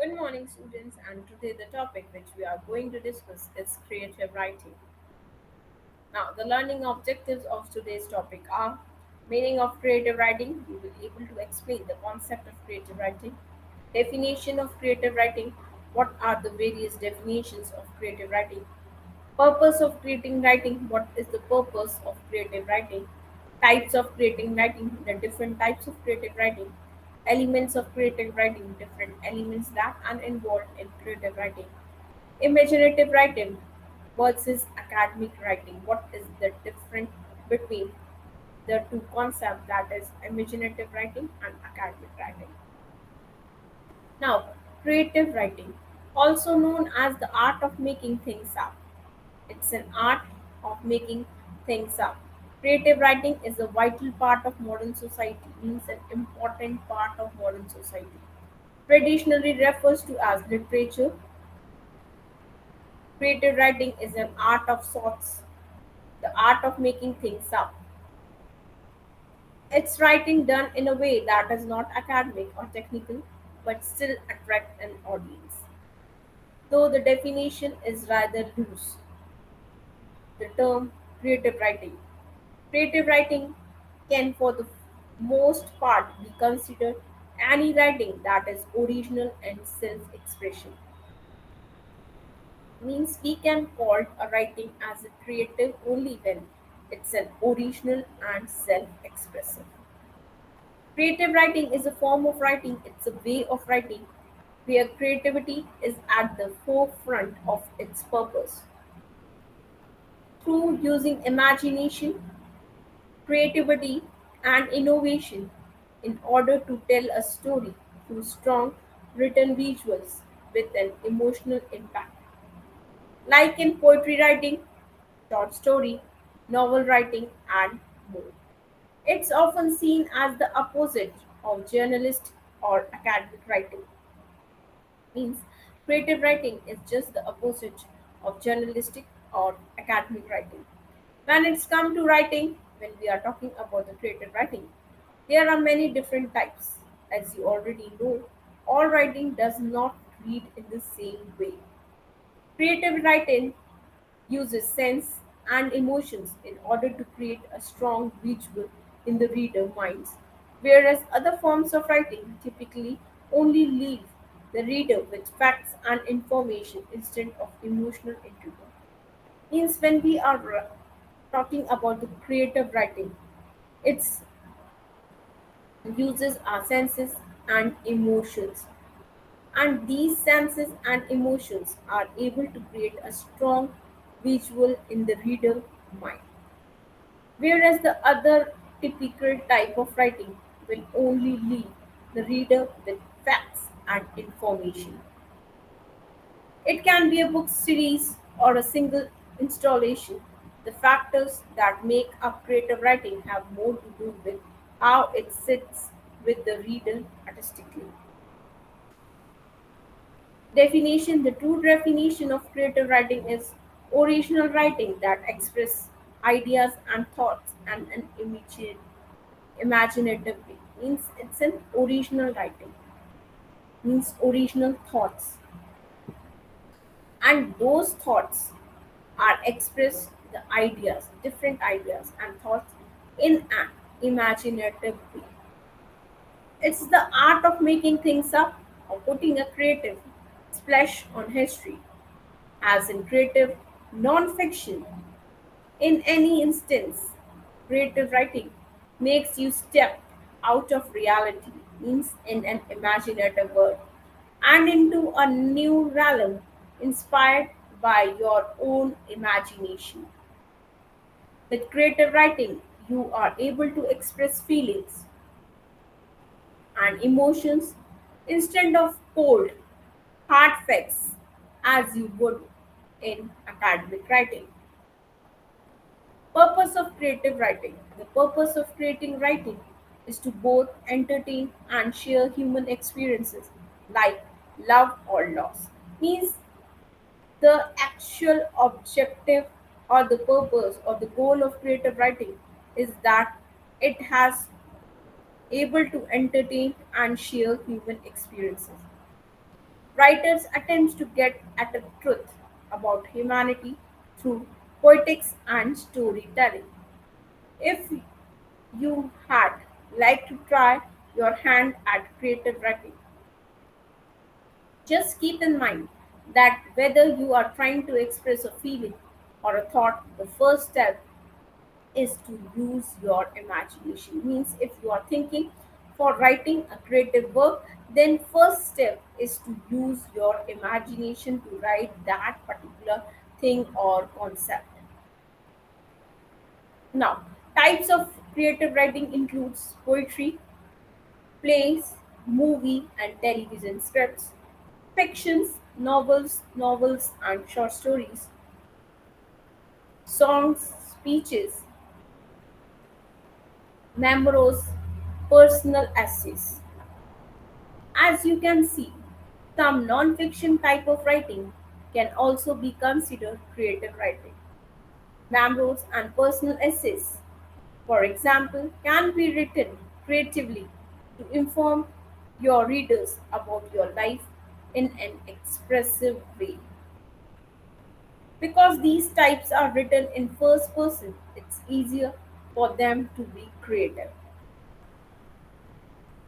Good morning, students, and today the topic which we are going to discuss is creative writing. Now, the learning objectives of today's topic are meaning of creative writing. We will be able to explain the concept of creative writing, definition of creative writing, what are the various definitions of creative writing, purpose of creating writing, what is the purpose of creative writing, types of creative writing, the different types of creative writing, elements of creative writing, different elements that are involved in creative writing, imaginative writing versus academic writing. What is the difference between the two concepts, that is imaginative writing and academic writing? Now, creative writing, also known as the art of making things up. It's an art of making things up. Creative writing is a vital part of modern society, means an important part of modern society. Traditionally refers to as literature, creative writing is an art of sorts, the art of making things up. It's writing done in a way that is not academic or technical, but still attract an audience. Though the definition is rather loose, the term creative writing. Creative writing can, for the most part, be considered any writing that is original and self-expression. Means we can call a writing as a creative only when it's an original and self-expressive. Creative writing is a form of writing, it's a way of writing where creativity is at the forefront of its purpose. Through using imagination, creativity, and innovation in order to tell a story through strong written visuals with an emotional impact. Like in poetry writing, short story, novel writing, and more. It's often seen as the opposite of journalist or academic writing. Means creative writing is just the opposite of journalistic or academic writing. When it's come to writing, when we are talking about the creative writing, there are many different types. As you already know, all writing does not read in the same way. Creative writing uses sense and emotions in order to create a strong visual in the reader minds, whereas other forms of writing typically only leave the reader with facts and information instead of emotional intrigue. Means when we are talking about the creative writing, it uses our senses and emotions, and these senses and emotions are able to create a strong visual in the reader mind, whereas the other typical type of writing will only leave the reader with facts and information. It can be a book series or a single installation. The factors that make up creative writing have more to do with how it sits with the reader artistically. Definition: the true definition of creative writing is original writing that expresses ideas and thoughts and an imaginative way. Means it's an original writing, means original thoughts, and those thoughts are expressed, the ideas, different ideas and thoughts, in an imaginative way. It's the art of making things up or putting a creative splash on history, as in creative non-fiction. In any instance, creative writing makes you step out of reality, means in an imaginative world, and into a new realm inspired by your own imagination. With creative writing, you are able to express feelings and emotions instead of cold, hard facts as you would in academic writing. Purpose of creative writing. The purpose of creating writing is to both entertain and share human experiences like love or loss. Means the actual objective or the purpose or the goal of creative writing is that it has able to entertain and share human experiences. Writers attempt to get at the truth about humanity through poetics and storytelling. If you had like to try your hand at creative writing, just keep in mind that whether you are trying to express a feeling or a thought, the first step is to use your imagination. Means if you are thinking for writing a creative work, then first step is to use your imagination to write that particular thing or concept. Now, types of creative writing includes poetry, plays, movie and television scripts, fictions, novels and short stories, songs, speeches, memoirs, personal essays. As you can see, some non-fiction type of writing can also be considered creative writing. Memoirs and personal essays, for example, can be written creatively to inform your readers about your life in an expressive way. Because these types are written in first person, it's easier for them to be creative.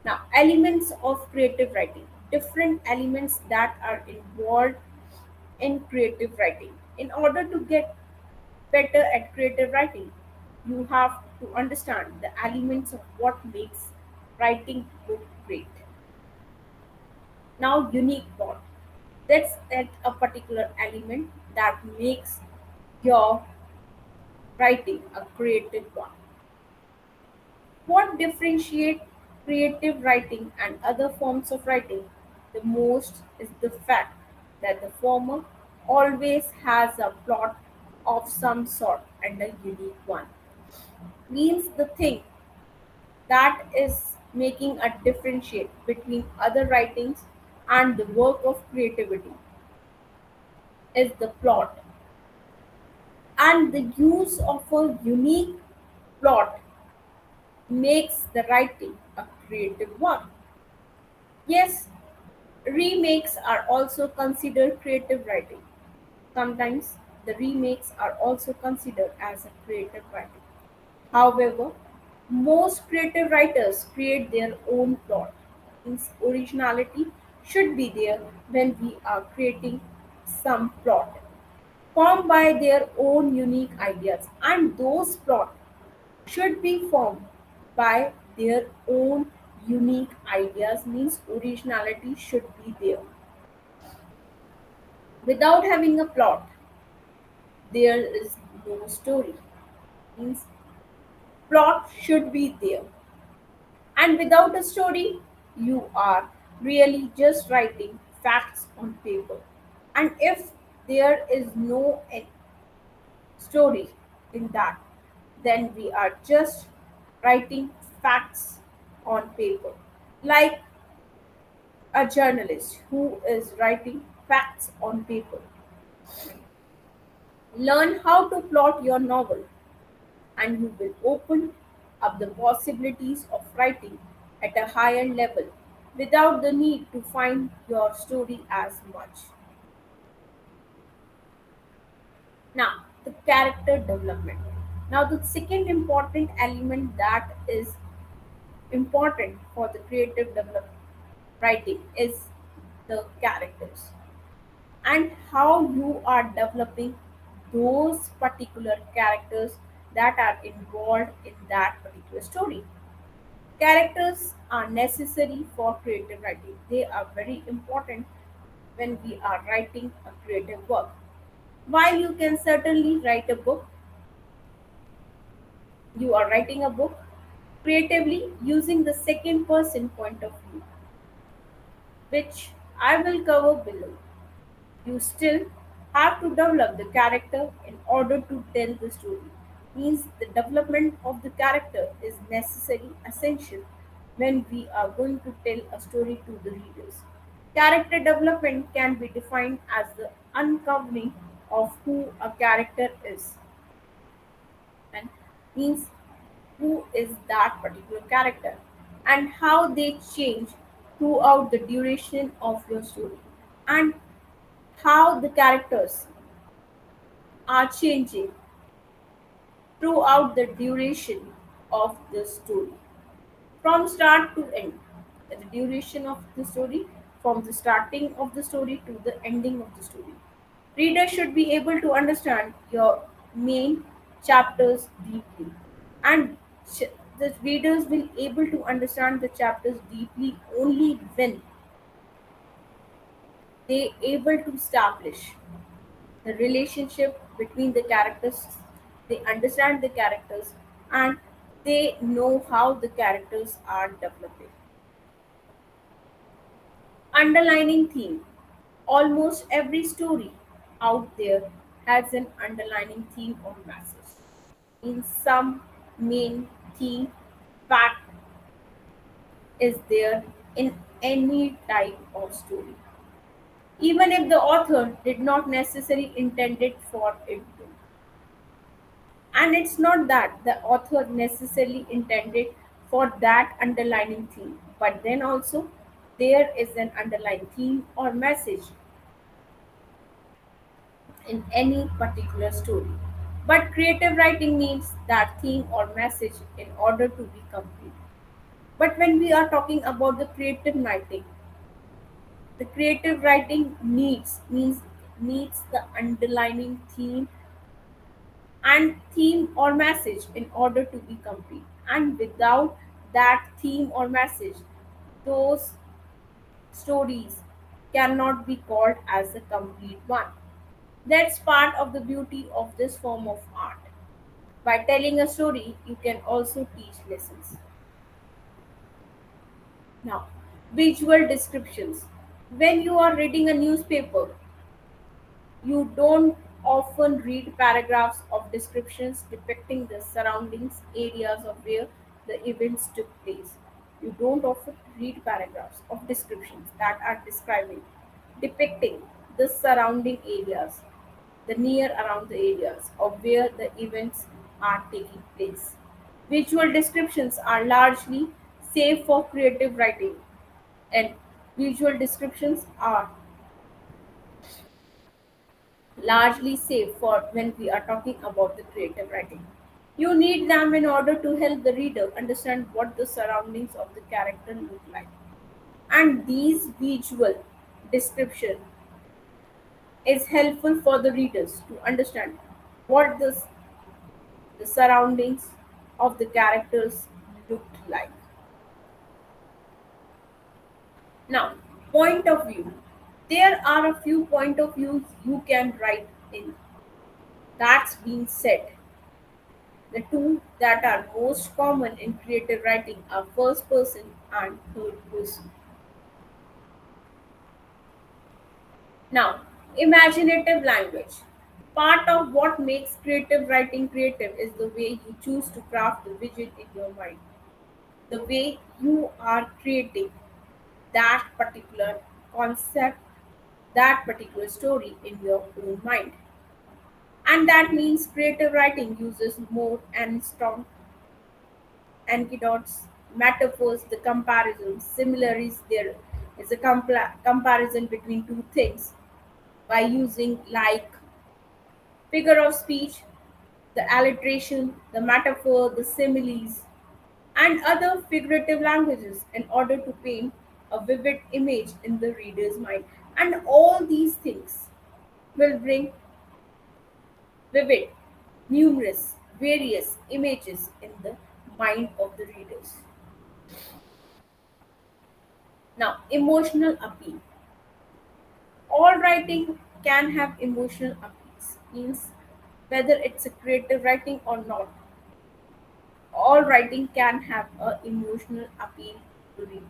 Now, elements of creative writing. Different elements that are involved in creative writing. In order to get better at creative writing, you have to understand the elements of what makes writing book great. Now, unique plot. That's at a particular element that makes your writing a creative one. What differentiates creative writing and other forms of writing the most is the fact that the former always has a plot of some sort and a unique one. Means the thing that is making a differentiate between other writings and the work of creativity is the plot, and the use of a unique plot makes the writing a creative one. Yes, remakes are also considered creative writing. Sometimes the remakes are also considered as a creative writing. However, most creative writers create their own plot. Means originality should be there when we are creating some plot formed by their own unique ideas, and those plots should be formed by their own unique ideas. Means originality should be there. Without having a plot, there is no story. Means plot should be there. And without a story, you are really just writing facts on paper. And if there is no story in that, then we are just writing facts on paper. Like a journalist who is writing facts on paper. Learn how to plot your novel, and you will open up the possibilities of writing at a higher level without the need to find your story as much. Now, the character development. Now, the second important element that is important for the creative development writing is the characters and how you are developing those particular characters that are involved in that particular story. Characters are necessary for creative writing. They are very important when we are writing a creative work. While you can certainly write a book, you are writing a book creatively using the second person point of view, which I will cover below. You still have to develop the character in order to tell the story. Means the development of the character is necessary, essential when we are going to tell a story to the readers. Character development can be defined as the uncovering of who a character is, and means who is that particular character and how they change throughout the duration of your story. and how the characters are changing throughout the duration of the story, from start to end. The duration of the story, from the starting of the story to the ending of the story. Readers should be able to understand your main chapters deeply, and the readers will able to understand the chapters deeply only when they able to establish the relationship between the characters. They understand the characters, and they know how the characters are developing. Underlining theme. Almost every story out there has an underlining theme or message. In some main theme fact is there in any type of story, even if the author did not necessarily intend it for it to. And it's not that the author necessarily intended for that underlining theme, but then also there is an underlying theme or message in any particular story. But creative writing needs that theme or message in order to be complete. But when we are talking about the creative writing needs the underlining theme or message in order to be complete. And without that theme or message, those stories cannot be called as a complete one. That's part of the beauty of this form of art. By telling a story, you can also teach lessons. Now, visual descriptions. When you are reading a newspaper, you don't often read paragraphs of descriptions depicting the surroundings, areas of where the events took place. You don't often read paragraphs of descriptions that are depicting the surrounding areas, the near around the areas of where the events are taking place. Visual descriptions are largely safe for creative writing, and visual descriptions are largely safe for when we are talking about the creative writing. You need them in order to help the reader understand what the surroundings of the character look like. And these visual description is helpful for the readers to understand what the surroundings of the characters looked like. Now, point of view. There are a few point of views you can write in. That's being said, the two that are most common in creative writing are first person and third person. Now, imaginative language. Part of what makes creative writing creative is the way you choose to craft the vision in your mind. The way you are creating that particular concept, that particular story in your own mind. And that means creative writing uses more and strong anecdotes, metaphors, the comparisons. Similarly, there is a comparison between two things by using like figure of speech, the alliteration, the metaphor, the similes, and other figurative languages in order to paint a vivid image in the reader's mind. And all these things will bring vivid, numerous, various images in the mind of the readers. Now, emotional appeal. All writing can have emotional appeals, means whether it's a creative writing or not, all writing can have a emotional appeal to reader.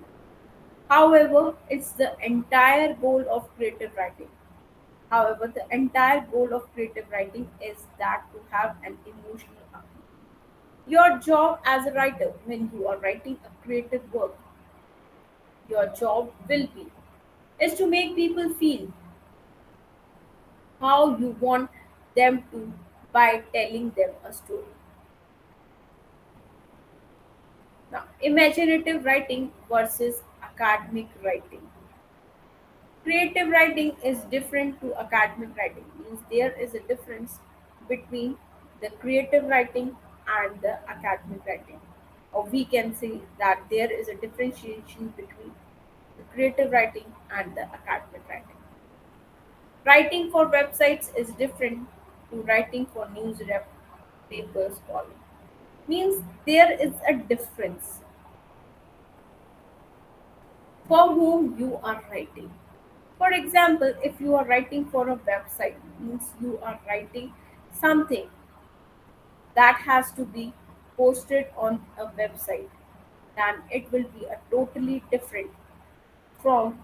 However, it's the entire goal of creative writing. However, the entire goal of creative writing is that to have an emotional appeal. Your job as a writer, when you are writing a creative work, your job will be is to make people feel how you want them to by telling them a story. Now, imaginative writing versus academic writing. Creative writing is different to academic writing. Means there is a difference between the creative writing and the academic writing. Or we can say that there is a differentiation between the creative writing and the academic writing. Writing for websites is different to writing for news rep papers column. Means there is a difference for whom you are writing. For example, if you are writing for a website, means you are writing something that has to be posted on a website, then it will be a totally different from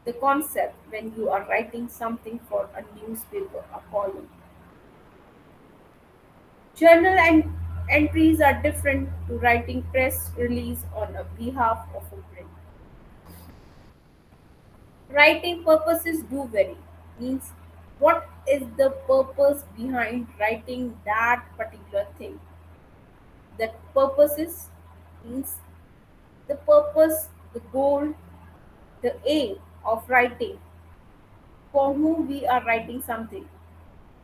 the concept when you are writing something for a newspaper, a column. Journal and entries are different to writing press release on a behalf of a brand. Writing purposes do vary. Means what is the purpose behind writing that particular thing? That purposes means the purpose, the goal, the aim of writing for whom we are writing something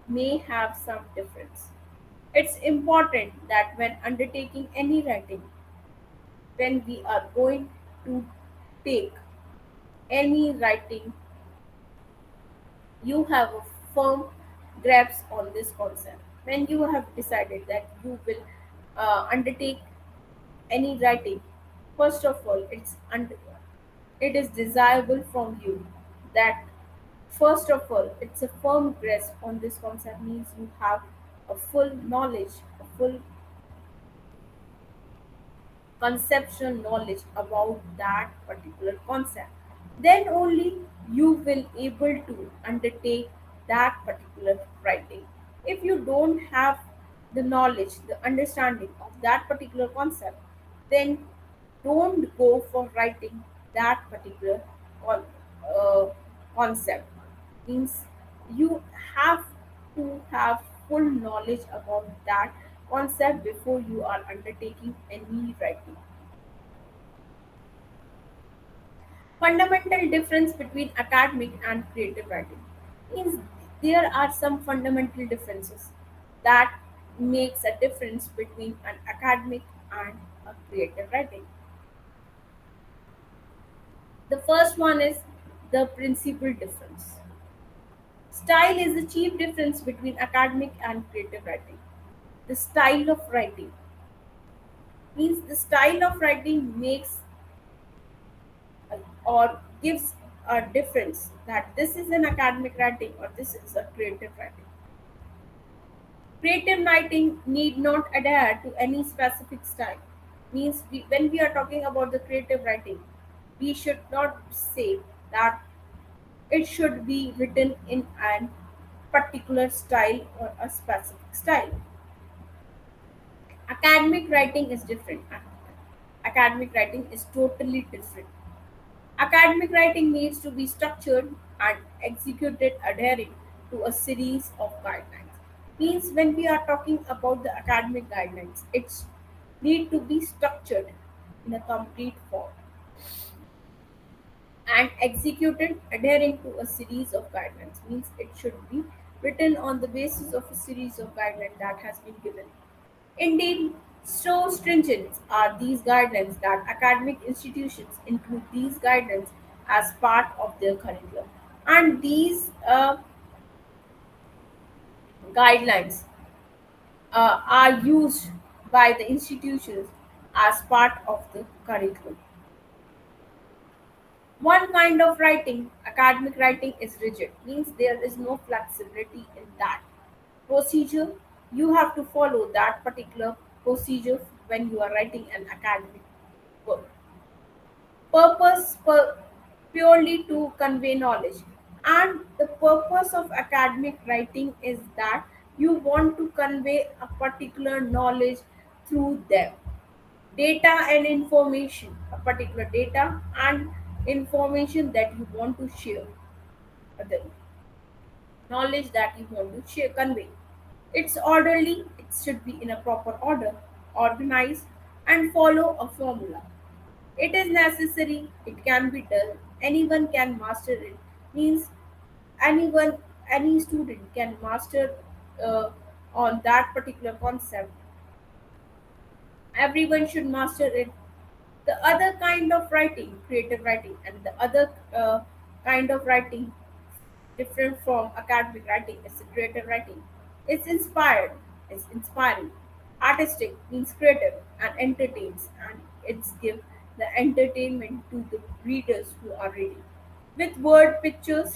may have some difference. It's important that when undertaking any writing, when we are going to take any writing, you have a firm grasp on this concept. When you have decided that you will undertake any writing, first of all, it is desirable from you that first of all, it's a firm grasp on this concept means you have a full knowledge, a full conceptual knowledge about that particular concept, then only you will able to undertake that particular writing. If you don't have the knowledge, the understanding of that particular concept, then don't go for writing that particular con- uh, concept. Means you have to have full knowledge about that concept before you are undertaking any writing. Fundamental difference between academic and creative writing means there are some fundamental differences that makes a difference between an academic and a creative writing. The first one is the principal difference. Style is the chief difference between academic and creative writing. The style of writing means the style of writing makes or gives a difference that this is an academic writing or this is a creative writing. Creative writing need not adhere to any specific style. Means when we are talking about the creative writing, we should not say that it should be written in an particular style or a specific style. Academic writing is different. Academic writing is totally different. Academic writing needs to be structured and executed adhering to a series of guidelines. Means when we are talking about the academic guidelines, it's need to be structured in a complete form and executed adhering to a series of guidelines. Means it should be written on the basis of a series of guidelines that has been given. Indeed, so stringent are these guidelines that academic institutions include these guidelines as part of their curriculum. And these guidelines are used by the institutions as part of the curriculum. One kind of writing, academic writing, is rigid, means there is no flexibility in that procedure. You have to follow that particular procedure when you are writing an academic work. Purely to convey knowledge. And the purpose of academic writing is that you want to convey a particular knowledge through them. Data and information, a particular data and information that you want to share, the knowledge that you want to share, convey. It's orderly, it should be in a proper order, organized, and follow a formula. It is necessary, it can be done, anyone can master it, means anyone, any student can master uh, on that particular concept. Everyone should master it. The other kind of writing, creative writing, and the other kind of writing different from academic writing is creative writing. It's inspired, it's inspiring. Artistic means creative and entertains, and it's give the entertainment to the readers who are reading. With word pictures,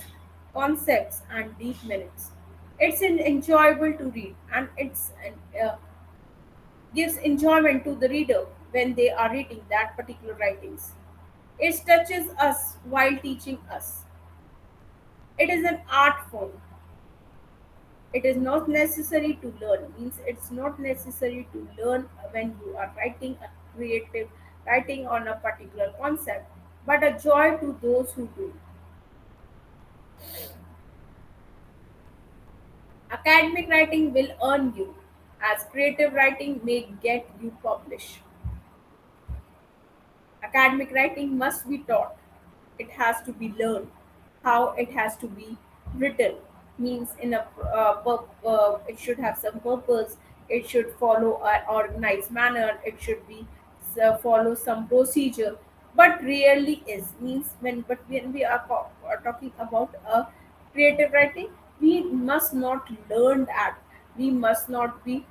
concepts, and deep minutes. It's enjoyable to read, and gives enjoyment to the reader when they are reading that particular writings. It touches us while teaching us. It is an art form. It is not necessary to learn. Means it's not necessary to learn when you are writing a creative writing on a particular concept, but a joy to those who do. Academic writing will earn you, as creative writing may get you published. Academic writing must be taught. It has to be learned. How it has to be written means in a it should have some purpose. It should follow an organized manner. It should be follow some procedure. But rarely is means when we are talking about a creative writing, we must not learn that. We must not be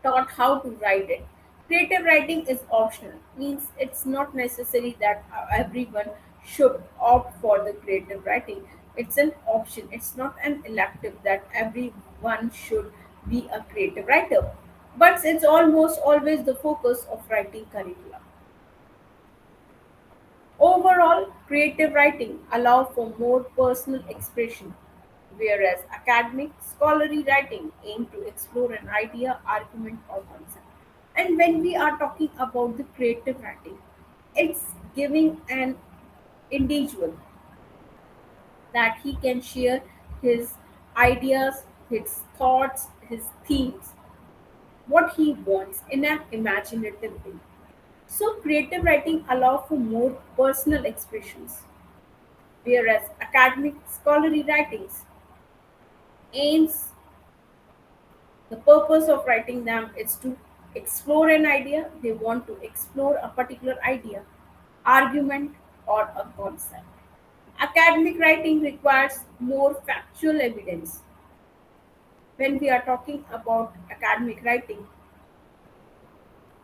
taught how to write it. Creative writing is optional, means it's not necessary that everyone should opt for the creative writing. It's an option, it's not an elective that everyone should be a creative writer. But it's almost always the focus of writing curricula. Overall, creative writing allows for more personal expression, whereas academic, scholarly writing aim to explore an idea, argument, or concept. And when we are talking about the creative writing, it's giving an individual that he can share his ideas, his thoughts, his themes, what he wants in an imaginative way. So, creative writing allows for more personal expressions, whereas academic scholarly writings aims, the purpose of writing them is to explore an idea. They want to explore a particular idea, argument, or a concept. Academic writing requires more factual evidence. When we are talking about academic writing,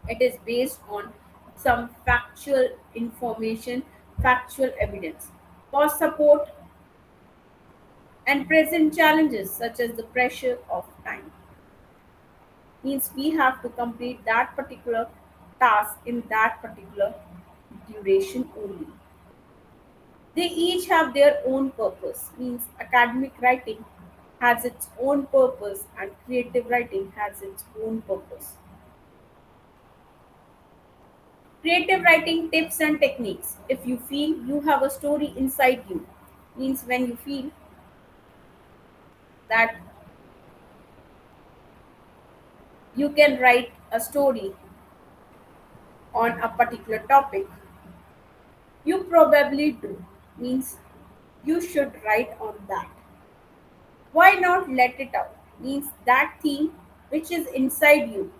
it is based on some factual information, factual evidence for support and present challenges such as the pressure of time. Means we have to complete that particular task in that particular duration only. They each have their own purpose. Means academic writing has its own purpose and creative writing has its own purpose. Creative writing tips and techniques. If you feel you have a story inside you, means when you feel that you can write a story on a particular topic, you probably do. Means you should write on that. Why not let it out? Means that theme which is inside you,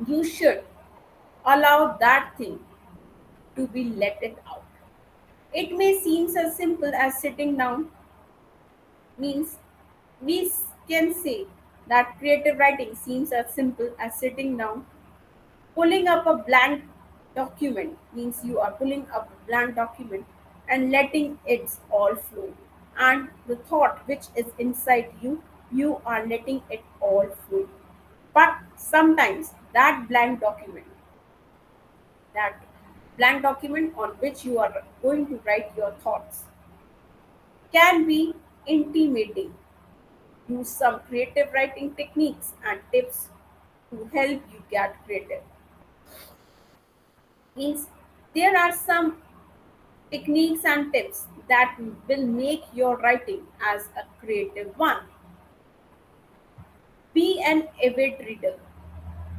you should allow that thing to be let it out. It may seem as simple as sitting down, means we can say that creative writing seems as simple as sitting down, pulling up a blank document, means you are pulling up a blank document and letting it all flow. And the thought which is inside you, you are letting it all flow. But sometimes that blank document on which you are going to write your thoughts, can be intimidating. Use some creative writing techniques and tips to help you get creative. Means there are some techniques and tips that will make your writing as a creative one. Be an avid reader.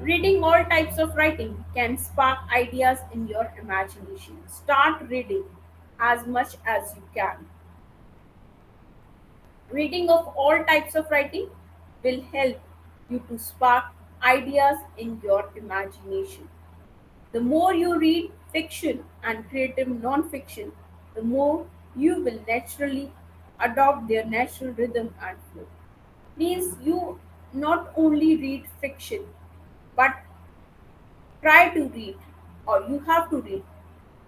Reading all types of writing can spark ideas in your imagination. Start reading as much as you can. Reading of all types of writing will help you to spark ideas in your imagination. The more you read fiction and creative non-fiction, the more you will naturally adopt their natural rhythm and flow. Means you not only read fiction, but try to read, or you have to read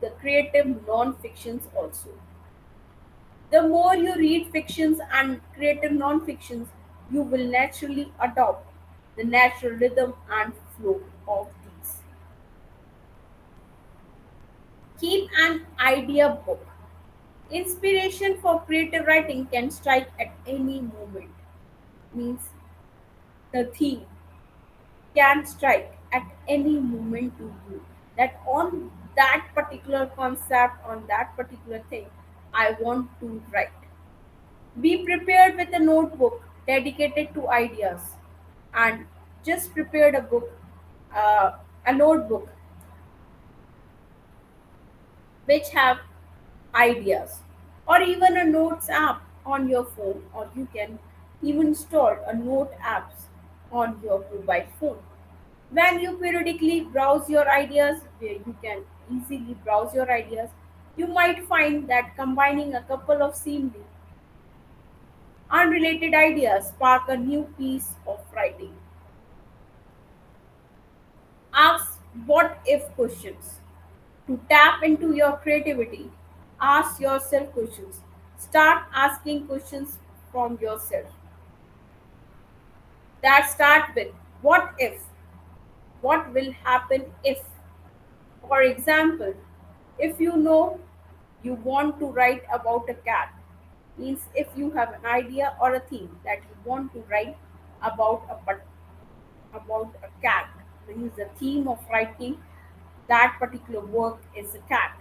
the creative non-fictions also. The more you read fictions and creative non-fictions, you will naturally adopt the natural rhythm and flow of these. Keep an idea book. Inspiration for creative writing can strike at any moment. Means the theme can strike at any moment to you. That on that particular concept, on that particular thing, I want to write. Be prepared with a notebook dedicated to ideas, and just prepared uh, a notebook which have ideas, or even a notes app on your phone, or you can even install a note apps on your mobile phone. When you periodically browse your ideas, where you can easily browse your ideas, you might find that combining a couple of seemingly unrelated ideas spark a new piece of writing. Ask what if questions. To tap into your creativity, ask yourself questions. Start asking questions from yourself that start with what if? What will happen if? For example, if you know you want to write about a cat, means if you have an idea or a theme that you want to write about about a cat, means the theme of writing that particular work is a cat.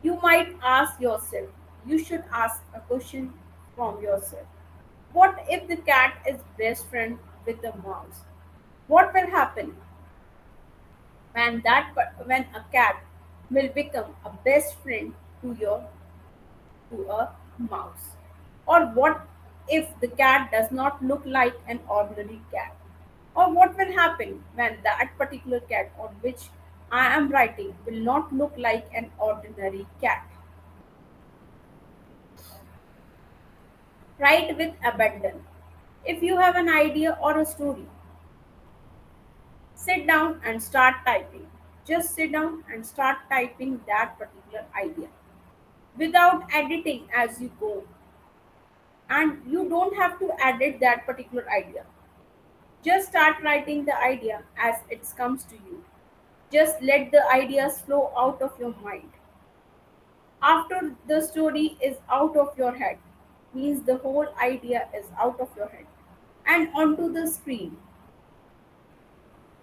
You might ask yourself, you should ask a question from yourself. What if the cat is best friend with the mouse? What will happen when a cat will become a best friend to your to a mouse? Or what if the cat does not look like an ordinary cat? Or what will happen when that particular cat on which I am writing will not look like an ordinary cat? Write with abandon. If you have an idea or a story, sit down and start typing. Just sit down and start typing that particular idea without editing as you go. And you don't have to edit that particular idea. Just start writing the idea as it comes to you. Just let the ideas flow out of your mind. After the story is out of your head, means the whole idea is out of your head and onto the screen,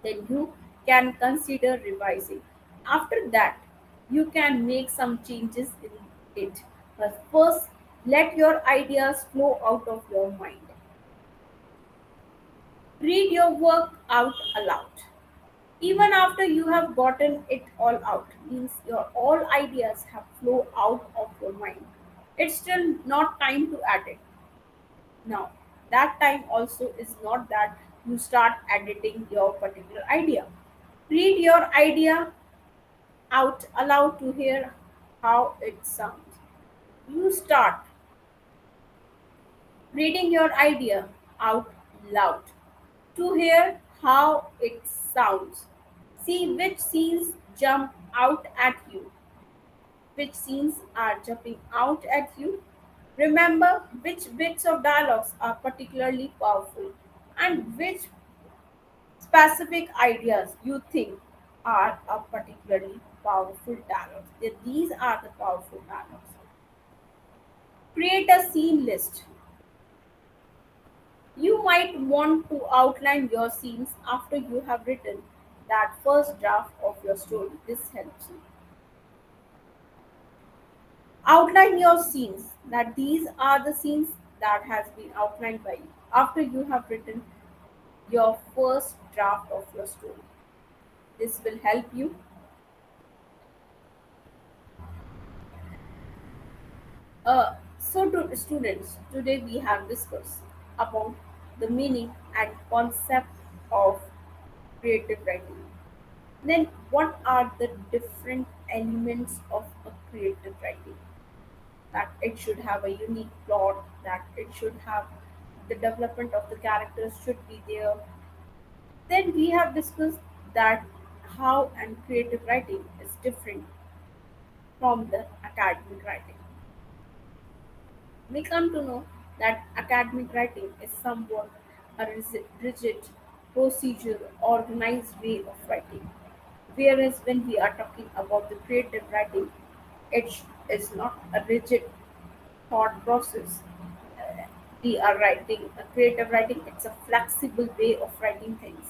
then you can consider revising. After that, you can make some changes in it. But first, let your ideas flow out of your mind. Read your work out aloud. Even after you have gotten it all out, means your all ideas have flowed out of your mind. It's still not time to add it. Now, that time also is not that you start editing your particular idea. Read your idea out aloud to hear how it sounds. You start reading your idea out loud to hear how it sounds. See which scenes jump out at you, which scenes are jumping out at you. Remember which bits of dialogues are particularly powerful and which specific ideas you think are a particularly powerful dialogues. These are the powerful dialogues. Create a scene list. You might want to outline your scenes after you have written that first draft of your story. This helps you. Outline your scenes, that these are the scenes that has been outlined by you after you have written your first draft of your story. This will help you. To students, today we have discussed about the meaning and concept of creative writing. Then, what are the different elements of a creative writing? That it should have a unique plot, that it should have the development of the characters should be there. Then we have discussed that how and creative writing is different from the academic writing. We come to know that academic writing is somewhat a rigid, procedural, organized way of writing. Whereas when we are talking about the creative writing, is not a rigid thought process. We are writing a creative writing, it's a flexible way of writing things.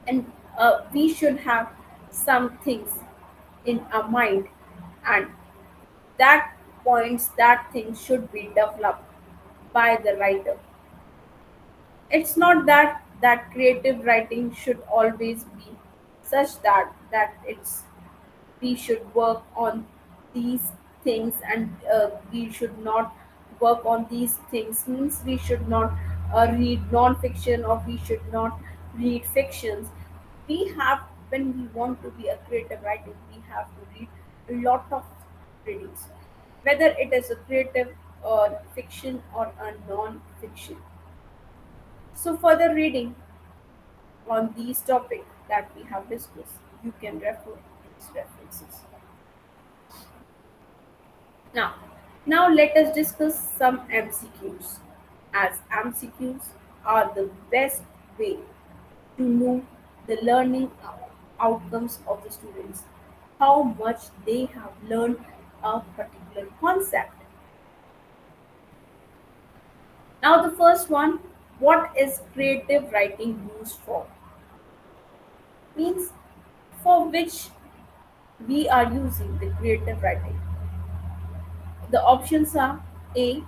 And we should have some things in our mind, and that points, that things should be developed by the writer. It's not that creative writing should always be such that it's we should work on these things, and we should not work on these things means we should not read non-fiction, or we should not read fictions. We have, when we want to be a creative writer, we have to read a lot of readings, whether it is a creative fiction or a non-fiction. So further reading on these topics that we have discussed, you can refer these references. Now, let us discuss some MCQs, as MCQs are the best way to know the learning outcomes of the students, how much they have learned a particular concept. Now, the first one, what is creative writing used for? Means for which we are using the creative writing. The options are A,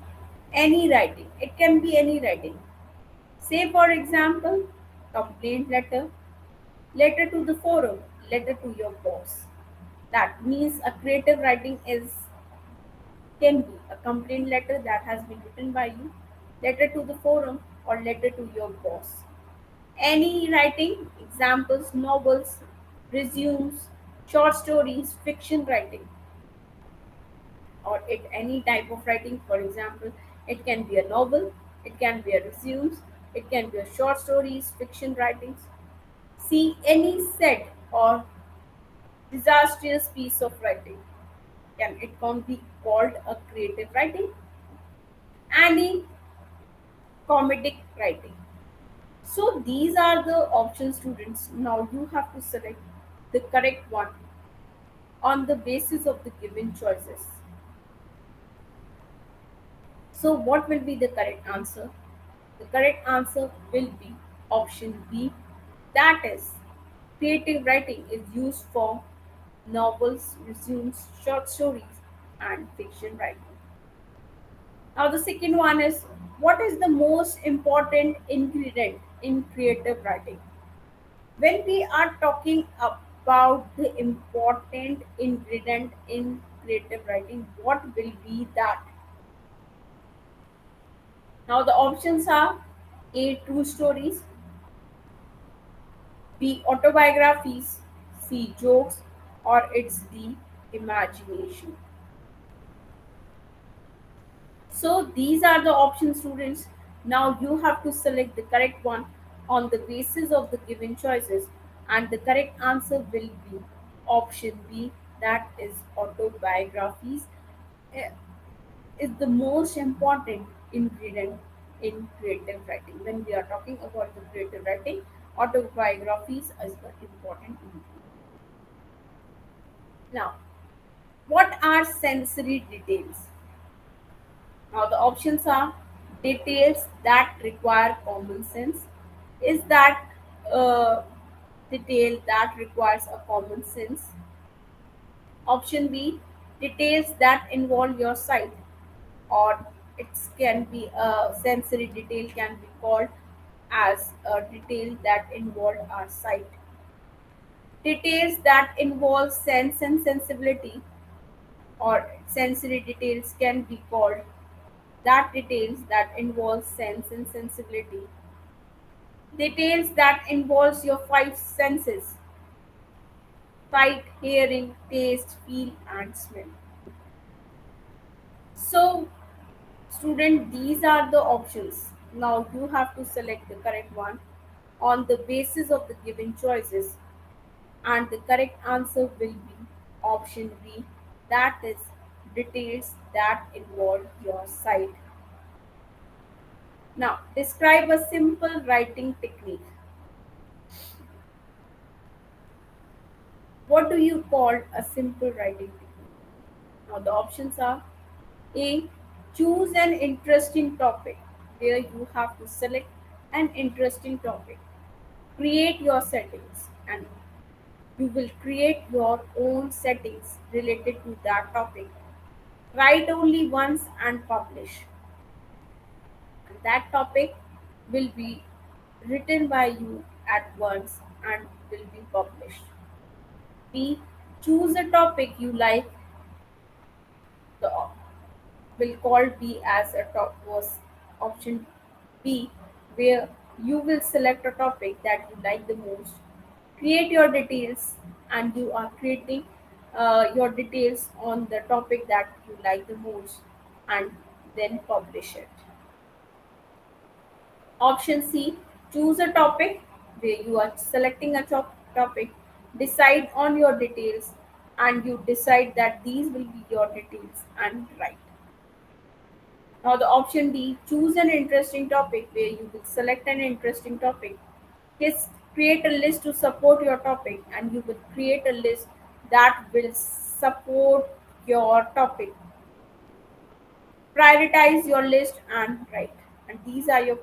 any writing. It can be any writing. Say, for example, complaint letter, letter to the forum, letter to your boss. That means a creative writing is can be a complaint letter that has been written by you, letter to the forum, or letter to your boss. Any writing, examples, novels, resumes, short stories, fiction writing, or it any type of writing. For example, it can be a novel, it can be a resumes, it can be a short stories, fiction writings. See, any set or disastrous piece of writing, can it can be called a creative writing. Any comedic writing. So these are the options, students. Now you have to select the correct one on the basis of the given choices. So what will be the correct answer? The correct answer will be option B. That is, creative writing is used for novels, resumes, short stories, and fiction writing. Now, the second one is, what is the most important ingredient in creative writing? When we are talking about the important ingredient in creative writing, what will be that? Now, the options are A, true stories, B, autobiographies, C, jokes, or it's the imagination. So these are the options, students. Now you have to select the correct one on the basis of the given choices, and the correct answer will be option B, that is autobiographies eh, is the most important ingredient in creative writing. When we are talking about the creative writing, autobiographies is the important ingredient. Now, what are sensory details? Now, the options are details that require common sense. Is that a detail that requires a common sense? Option B, details that involve your sight, or it can be a sensory detail can be called as a detail that involve our sight. Details that involve sense and sensibility or sensory details can be called that details that involve sense and sensibility. Details that involves your five senses: sight, hearing, taste, feel, and smell. So, student, these are the options. Now you have to select the correct one on the basis of the given choices, and the correct answer will be option B, that is details that involve your sight. Now, describe a simple writing technique. What do you call a simple writing technique? Now, the options are: A. Choose an interesting topic, where you have to select an interesting topic. Create your settings, and you will create your own settings related to that topic. Write only once and publish. And that topic will be written by you at once and will be published. B. Choose a topic you like. The will call B as a top was option B, where you will select a topic that you like the most. Create your details, and you are creating your details on the topic that you like the most, and then publish it. Option C, choose a topic, where you are selecting a topic, decide on your details, and you decide that these will be your details and write. Now, the option D, choose an interesting topic, where you will select an interesting topic. Yes, create a list to support your topic, and you will create a list that will support your topic. Prioritize your list and write. And these are your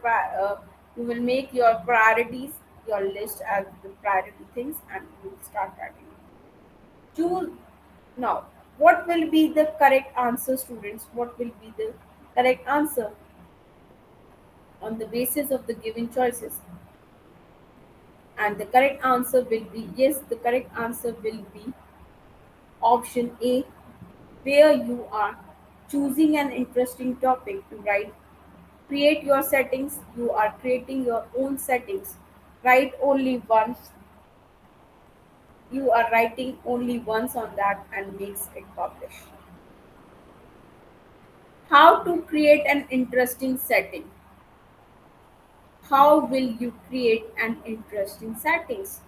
you will make your priorities, your list as the priority things, and you will start writing. Choose now. What will be the correct answer, students? What will be the correct answer on the basis of the given choices? And the correct answer will be yes, the correct answer will be option A, where you are choosing an interesting topic to write. Create your settings, you are creating your own settings. Write only once, you are writing only once on that and makes it publish. How to create an interesting setting? How will you create an interesting settings?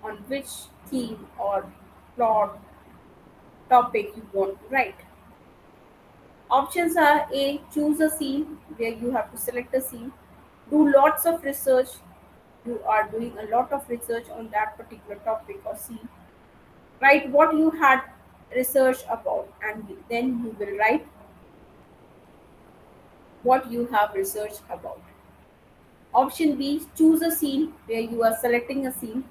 On which theme or plot topic you want to write? Options are: A. Choose a scene, where you have to select a scene. Do lots of research. You are doing a lot of research on that particular topic or scene. Write what you had researched about, and then you will write what you have researched about. Option B. Choose a scene, where you are selecting a scene.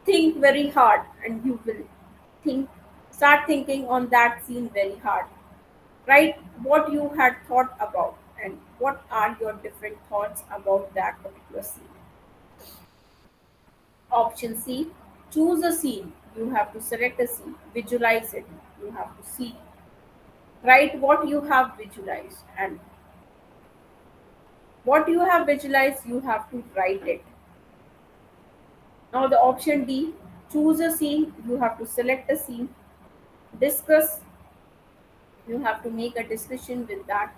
Think very hard, and you will think start thinking on that scene very hard. Write what you had thought about, and what are your different thoughts about that particular scene. Option C, choose a scene. You have to select a scene, visualize it. You have to see. Write what you have visualized, and what you have visualized, you have to write it. Now, the option D, choose a scene. You have to select a scene, discuss. You have to make a discussion with that.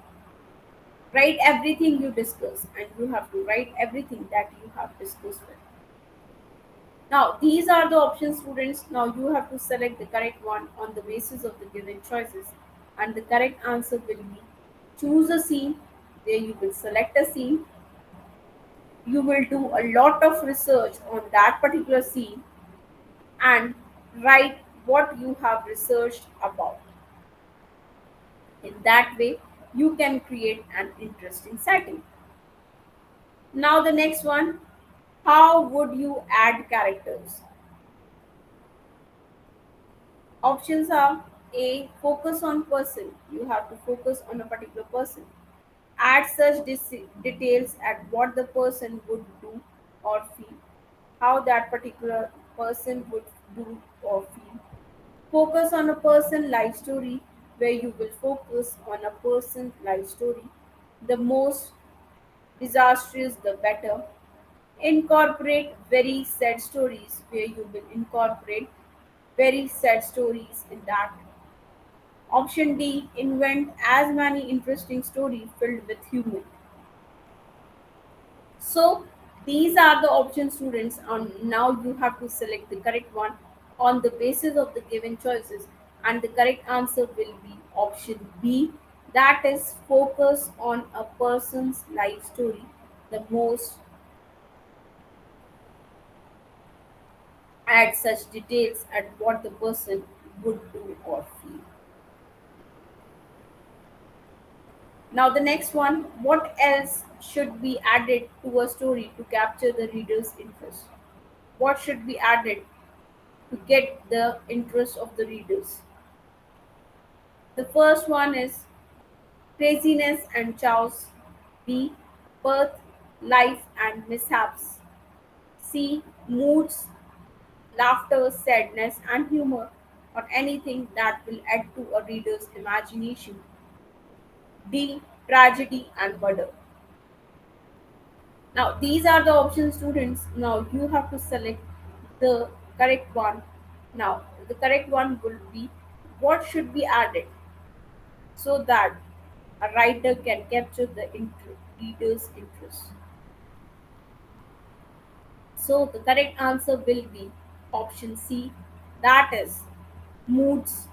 Write everything you discuss, and you have to write everything that you have discussed with. Now, these are the options, students. Now, you have to select the correct one on the basis of the given choices, and the correct answer will be choose a scene, where you will select a scene. You will do a lot of research on that particular scene and write what you have researched about. In that way, you can create an interesting setting. Now, the next one, how would you add characters? Options are: A. Focus on person. You have to focus on a particular person. Add such details at what the person would do or feel, how that particular person would do or feel. Focus on a person life story where you will focus on a person's life story. The most disastrous, the better. Incorporate very sad stories where you will incorporate very sad stories in that. Option D, invent as many interesting stories filled with humor. So these are the options, students, and now you have to select the correct one on the basis of the given choices, and the correct answer will be option B, that is focus on a person's life story. The most add such details at what the person would do or feel. Now the next one, what else should be added to a story to capture the reader's interest? What should be added to get the interest of the readers? The first one is craziness and chaos. B. Birth, life, and mishaps. C. Moods, laughter, sadness, and humor, or anything that will add to a reader's imagination. D. Tragedy and murder. Now, these are the options, students. Now, you have to select the correct one. Now, the correct one will be what should be added so that a writer can capture the reader's interest. So the correct answer will be option C, that is moods,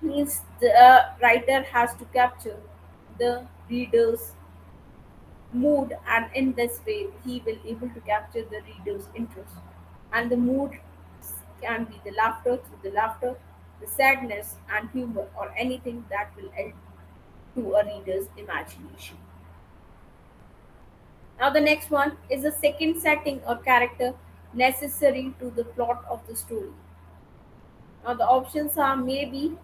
means the writer has to capture the reader's mood, and in this way he will able to capture the reader's interest. And the mood can be the laughter, through the laughter, the sadness and humor, or anything that will add to a reader's imagination. Now, the next one is a second setting or character necessary to the plot of the story. Now, the options are maybe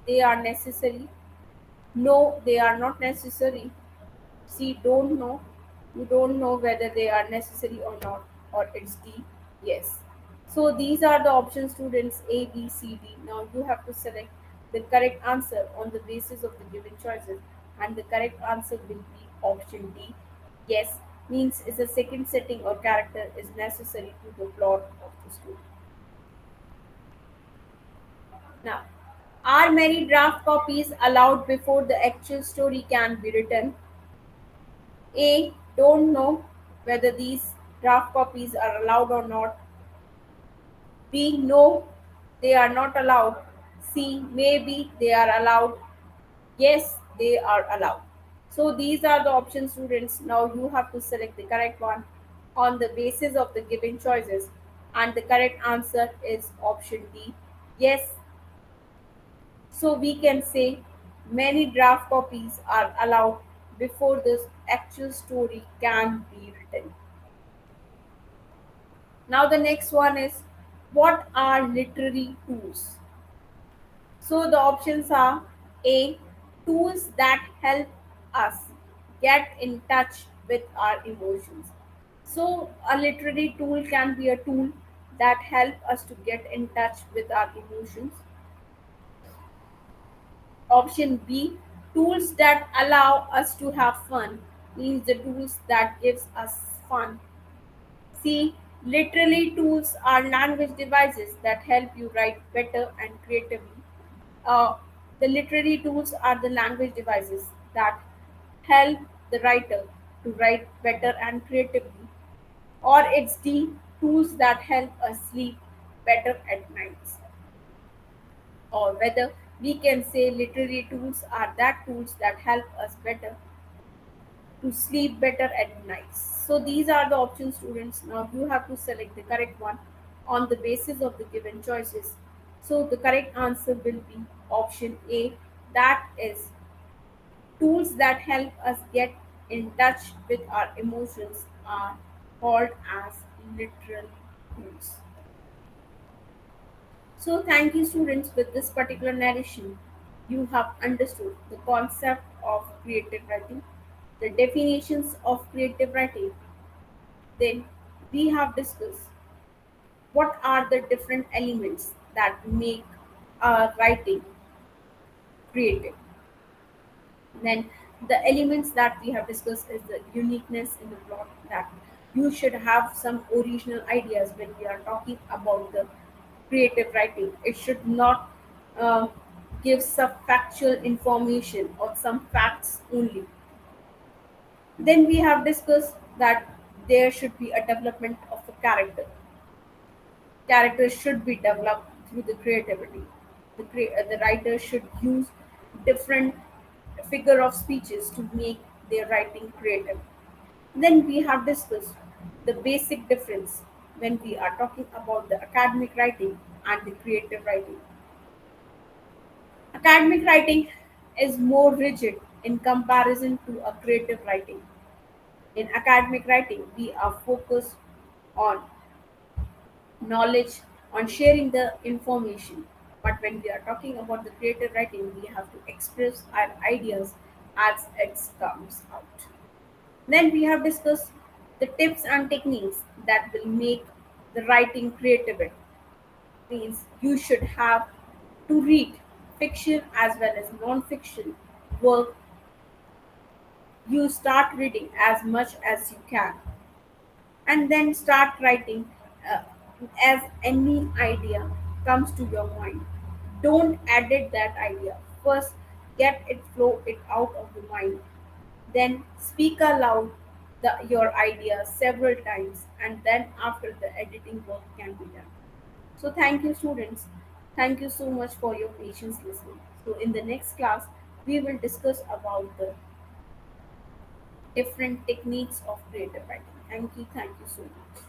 they are necessary, no, they are not necessary, C, don't know, you don't know whether they are necessary or not, or it's D, yes. So, these are the options, students A, B, C, D. Now, you have to select the correct answer on the basis of the given choices, and the correct answer will be option D. Yes, means is a second setting or character is necessary to the plot of the story. Now, are many draft copies allowed before the actual story can be written? A, don't know whether these draft copies are allowed or not. B, no, they are not allowed. C, maybe they are allowed. Yes, they are allowed. So these are the options, students. Now you have to select the correct one on the basis of the given choices, and the correct answer is option D. Yes, so we can say many draft copies are allowed before this actual story can be written. Now the next one is what are literary tools? So the options are A, tools that help us get in touch with our emotions. So a literary tool can be a tool that help us to get in touch with our emotions. Option B, tools that allow us to have fun, means the tools that gives us fun. C, literary tools are language devices that help you write better and creatively. Uh, the literary tools are the language devices that help the writer to write better and creatively. Or it's D, tools that help us sleep better at nights. Or whether we can say literary tools are that tools that help us better to sleep better at nights. So these are the options, students. Now you have to select the correct one on the basis of the given choices. So the correct answer will be option A, that is tools that help us get in touch with our emotions are called as literal tools. So thank you, students. With this particular narration, you have understood the concept of creative writing. the definitions of creative writing. Then we have discussed what are the different elements that make writing creative. Then the elements that we have discussed is the uniqueness in the plot, that you should have some original ideas when we are talking about the creative writing. It should not uh, give some factual information or some facts only. Then we have discussed that there should be a development of a character. Characters should be developed through the creativity. The writer should use different figure of speeches to make their writing creative. Then we have discussed the basic difference when we are talking about the academic writing and the creative writing. Academic writing is more rigid in comparison to a creative writing. In academic writing, we are focused on knowledge, on sharing the information. But when we are talking about the creative writing, we have to express our ideas as it comes out. Then we have discussed the tips and techniques that will make the writing creative. Means you should have to read fiction as well as non-fiction work. You start reading as much as you can and then start writing uh, as any idea comes to your mind. Don't edit that idea. First, get it flow it out of the mind. Then speak aloud your idea several times, and then after the editing work can be done. So thank you, students. Thank you so much for your patience listening. So in the next class, we will discuss about the different techniques of creative writing. Thank you. Thank you so much.